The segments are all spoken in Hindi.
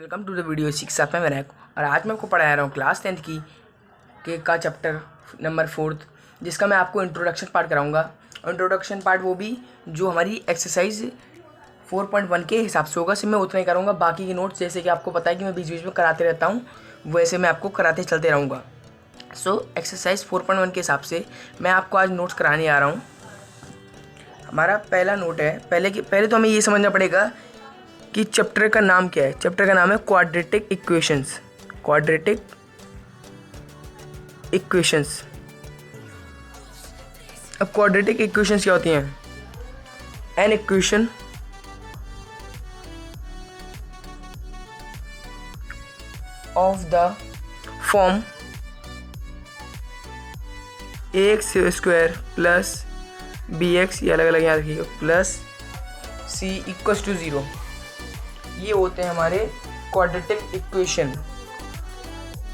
वेलकम टू द वीडियो शिक्षा पे मेरा और आज मैं आपको पढ़ा रहा हूँ क्लास 10th की का चैप्टर नंबर 4 जिसका मैं आपको इंट्रोडक्शन पार्ट कराऊंगा। इंट्रोडक्शन पार्ट वो भी जो हमारी एक्सरसाइज 4.1 के हिसाब से होगा, सिर्फ मैं उतना ही करूँगा। बाकी के नोट्स जैसे कि आपको पता है कि मैं बीच बीच में कराते रहता हूँ, वैसे मैं आपको कराते चलते रहूँगा। एक्सरसाइज 4.1 के हिसाब से मैं आपको आज नोट्स कराने आ रहा हूँ। हमारा पहला नोट है, पहले तो हमें ये समझना पड़ेगा कि चैप्टर का नाम क्या है। चैप्टर का नाम है क्वाड्रेटिक इक्वेशंस। Quadratic equations. अब क्वाड्रेटिक इक्वेशंस क्या होती हैं? An equation of the form ax square plus bx, ये अलग अलग यहाँ रखिएगा, प्लस c इक्वल्स टू 0। ये होते हैं हमारे क्वाड्रेटिक इक्वेशन,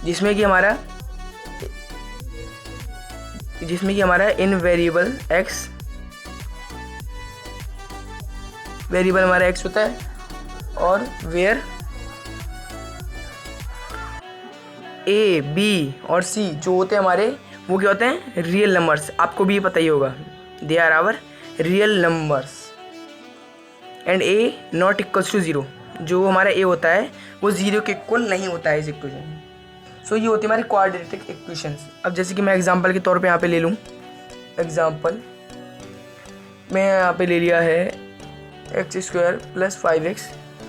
जिसमें कि हमारा इन वेरिएबल x, वेरिएबल हमारा x होता है, और वेयर a, b और c जो होते हैं हमारे, वो क्या होते हैं? Real numbers. आपको भी ये पता ही होगा, they are our real numbers and a not equals to 0। जो हमारा a होता है वो 0 के इक्वल नहीं होता है इस इक्वेशन। ये होती है हमारी क्वाड्रेटिक इक्वेशंस। अब जैसे कि मैं एग्जांपल के तौर पे यहाँ पे ले लूँ, एग्जांपल मैं यहाँ पे ले लिया है x square plus 5x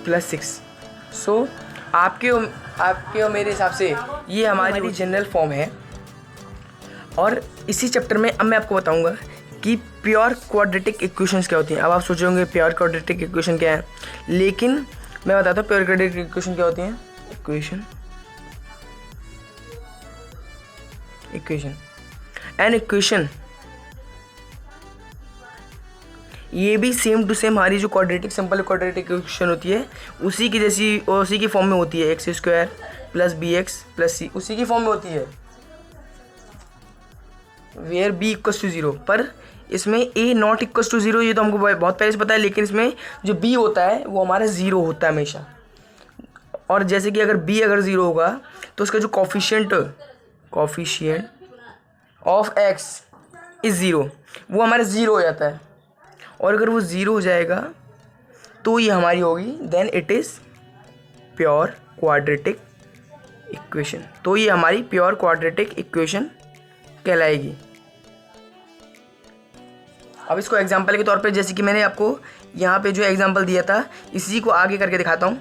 plus 6। आपके और मेरे हिसाब से ये हमारी जनरल फॉर्म है। और इसी चैप्टर में अब मैं आपको बताऊँगा कि प्योर क्वाड्रेटिक इक्वेशंस क्या होती हैं। अब आप सोचोगे प्योर क्वाड्रेटिक इक्वेशन क्या है, लेकिन मैं बताता हूँ प्योर क्वाड्रेटिक इक्वेशन क्या होती हैं। एन इक्वेशन ये भी सेम टू सेम हमारी जो क्वाड्रेटिक सिंपल क्वाड्रेटिक इक्वेशन होती है उसी की जैसी और उसी की फॉर्म में होती है। X square plus bx plus c उसी की फॉर्म में होती है, वेयर b इक्वल्स टू 0। पर इसमें a नॉट इक्वल्स टू 0 ये तो हमको बहुत पहले से पता है, लेकिन इसमें जो b होता है वो हमारा 0 होता है हमेशा। और जैसे कि अगर b अगर 0 होगा तो उसका जो कॉफिशिएंट ऑफ x इज़ 0, वो हमारा 0 हो जाता है। और अगर वो 0 हो जाएगा तो ये हमारी होगी, then it is pure quadratic equation. तो ये हमारी प्योर क्वाड्रेटिक इक्वेशन कहलाएगी। अब इसको एग्जांपल के तौर पे, जैसे कि मैंने आपको यहाँ पे जो एग्जांपल दिया था, इसी को आगे करके दिखाता हूँ।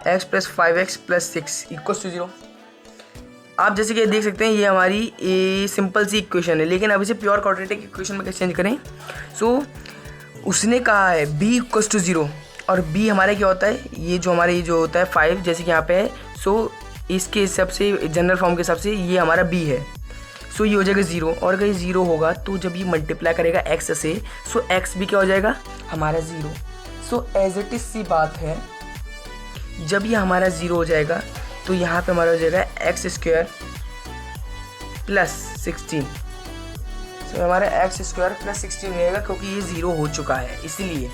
x plus 5x plus 6 equals to 0। आप जैसे कि देख सकते हैं ये हमारी ए सिंपल सी इक्वेशन है, लेकिन अब इसे प्योर क्वाड्रेटिक इक्वेशन में कैसे चेंज करें। उसने कहा है b इक्वल्स टू 0, और b हमारे क्या होता है, ये जो हमारे ये जो होता है 5, जैसे कि यहाँ पे है। इसके हिसाब से जनरल फॉर्म के हिसाब से ये हमारा b है। ये हो जाएगा 0, और अगर ये 0 होगा तो जब ये मल्टीप्लाई करेगा x से, x भी क्या हो जाएगा हमारा 0। एज इट इज सी बात है, जब ये हमारा 0 हो जाएगा तो यहाँ पे हमारा हो जाएगा एक्स स्क्वायर प्लस 16। हमारा एक्स स्क्वायर प्लस 16 हो जाएगा, क्योंकि ये 0 हो चुका है इसलिए।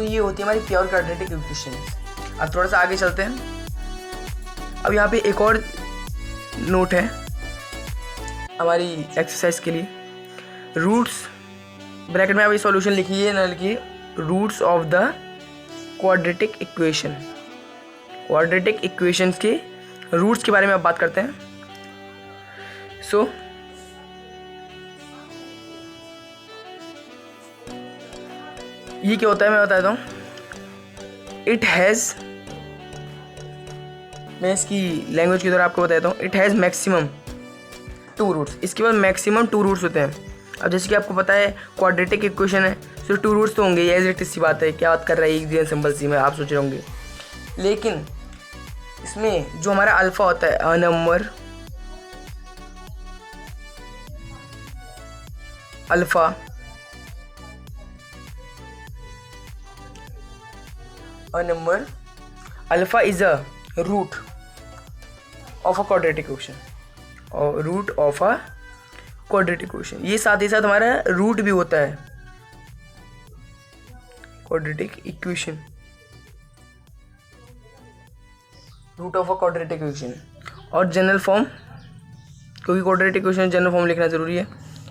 ये होती है हमारी प्योर क्वाड्रेटिक इक्वेशन। अब थोड़ा सा आगे चलते हैं। अब यहाँ पे एक और नोट है हमारी एक्सरसाइज के लिए। रूट्स ब्रैकेट में आप ये सॉल्यूशन लिखिए ना लिखिए, roots of the quadratic equation. Quadratic equations के रूट्स के बारे में आप बात करते हैं। ये क्या होता है मैं बता देता हूँ। इट हैज़, मैं इसकी लैंग्वेज की तरह आपको बता देता हूँ। It has maximum 2 roots. इसके बाद मैक्सिमम 2 रूट्स होते हैं। अब जैसे कि आपको पता है क्वाड्रेटिक इक्वेशन है, 2 रूट्स तो होंगे, एज इट इज सी बात है। क्या बात कर रहा है एक सिंपल सी में, आप सोच रहे होंगे। लेकिन इसमें जो हमारा अल्फा होता है, a number alpha is a root of a quadratic equation, और root of a quadratic equation. ये साथ ही साथ हमारा रूट भी होता है quadratic equation. Root of a quadratic equation. और जनरल फॉर्म, क्योंकि क्वाड्रेटिक इक्वेशन जनरल फॉर्म लिखना जरूरी है,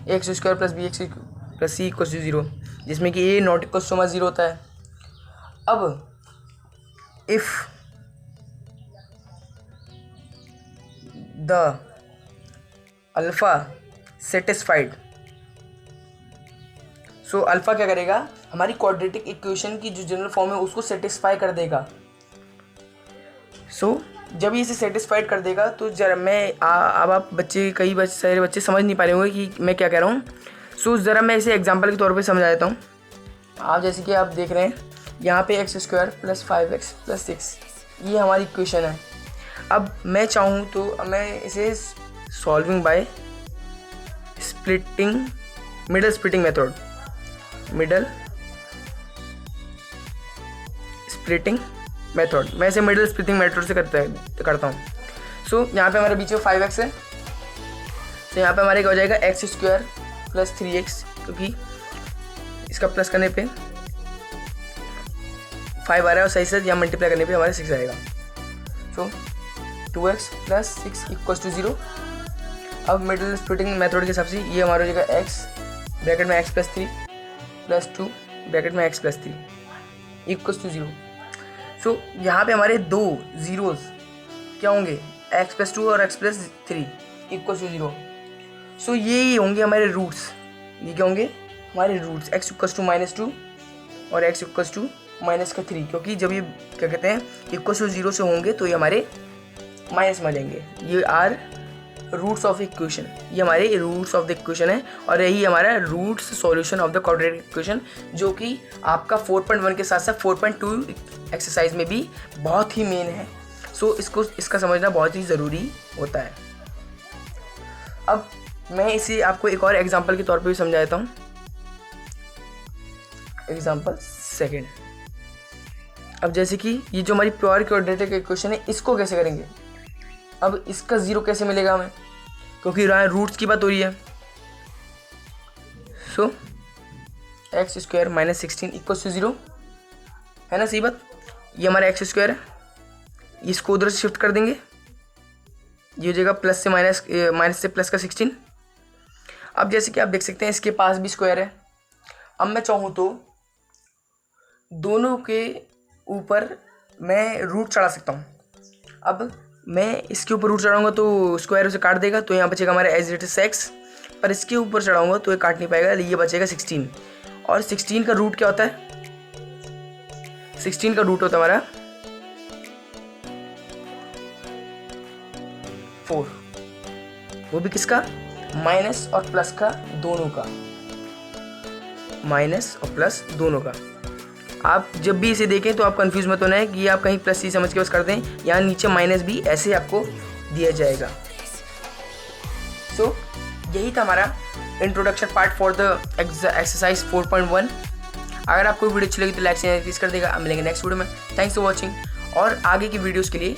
x square plus b x plus c equal to 0, जिसमें कि ए नॉट इक्वल टू 0 होता है। अब if the alpha satisfied, so alpha क्या करेगा, हमारी क्वाड्रेटिक इक्वेशन की जो जनरल फॉर्म है उसको सेटिस्फाई कर देगा। सो जब इसे सेटिस्फाइड कर देगा तो ज़रा मैं अब आप बच्चे, कई बच्चे, सारे बच्चे समझ नहीं पा रहे होंगे कि मैं क्या कह रहा हूँ। सो ज़रा मैं इसे एग्जांपल के तौर पे समझा देता हूँ। आप जैसे कि आप देख रहे हैं यहाँ पे x square plus 5x plus 6 ये हमारी इक्वेशन है। अब मैं चाहूँ तो मैं इसे solving by splitting, middle splitting method, middle splitting method, मैं इसे मिडल स्प्लिटिंग मेथड से करता हूँ। सो यहाँ पे हमारे बीच में 5x है, तो यहाँ पे हमारे क्या हो जाएगा, एक्स स्क्वायर प्लस 3x, क्योंकि इसका प्लस करने पे 5 आ रहा है और सही से यहाँ मल्टीप्लाई करने पे हमारे 6 आएगा। सो 2x प्लस 6 इक्वल्स टू 0। अब मिडल स्प्लिटिंग मेथड के हिसाब से ये हमारा हो जाएगा x ब्रैकेट में x प्लस 3 प्लस 2 ब्रैकेट में x प्लस 3 इक्वल्स टू 0। सो यहाँ पे हमारे दो जीरोस क्या होंगे, x प्लस 2 और x प्लस 3 इक्वल्स टू 0। सो ये होंगे हमारे रूट्स, ये क्या होंगे हमारे रूट्स, x इक्वल्स टू -2 और x इक्वल्स टू -3, क्योंकि जब ये क्या कहते हैं इक्वल्स टू 0 से होंगे तो ये हमारे माइनस में आ जाएंगे। ये आर रूट्स ऑफ इक्वेशन, ये हमारे रूट्स ऑफ द इक्वेशन है और यही हमारा roots solution of the quadratic equation, जो कि आपका 4.1 के साथ साथ 4.2 एक्सरसाइज में भी बहुत ही मेन है। सो इसका समझना बहुत ही ज़रूरी होता है। अब मैं इसे आपको एक और एग्जांपल के तौर पे भी समझा देता हूँ। एग्जांपल सेकंड, अब जैसे कि ये जो हमारी प्योर क्वाड्रेटिक इक्वेशन है इसको कैसे करेंगे। अब इसका 0 कैसे मिलेगा हमें, क्योंकि रूट्स की बात हो रही है। So x square minus 16 equal to 0 है ना, सही बात। ये हमारा एक्स स्क्वायर है, इसको उधर से शिफ्ट कर देंगे, ये हो जाएगा प्लस से माइनस से प्लस का 16। अब जैसे कि आप देख सकते हैं इसके पास भी स्क्वायर है। अब मैं चाहूँ तो दोनों के ऊपर मैं रूट चढ़ा सकता हूँ। अब मैं इसके ऊपर रूट चढ़ाऊँगा तो स्क्वायर उसे काट देगा, तो यहाँ बचेगा हमारा एज इट इज एक्स, पर इसके ऊपर चढ़ाऊँगा तो ये काट नहीं पाएगा, ये बचेगा 16। और 16 का रूट क्या होता है, 16 का रूट होता है हमारा 4, वो भी किसका, माइनस और प्लस का, दोनों का, माइनस और प्लस दोनों का। आप जब भी इसे देखें तो आप कंफ्यूज मत होना है कि आप कहीं प्लस सी समझ के बस कर दें, यहाँ नीचे माइनस भी ऐसे आपको दिया जाएगा। सो यही था हमारा introduction part for the exercise 4.1। अगर आपको वीडियो अच्छी लगी तो लाइक से इंक्रीज कर देगा। अब मिलेंगे नेक्स्ट वीडियो में। थैंक्स फॉर वॉचिंग, और आगे की वीडियोज़ के लिए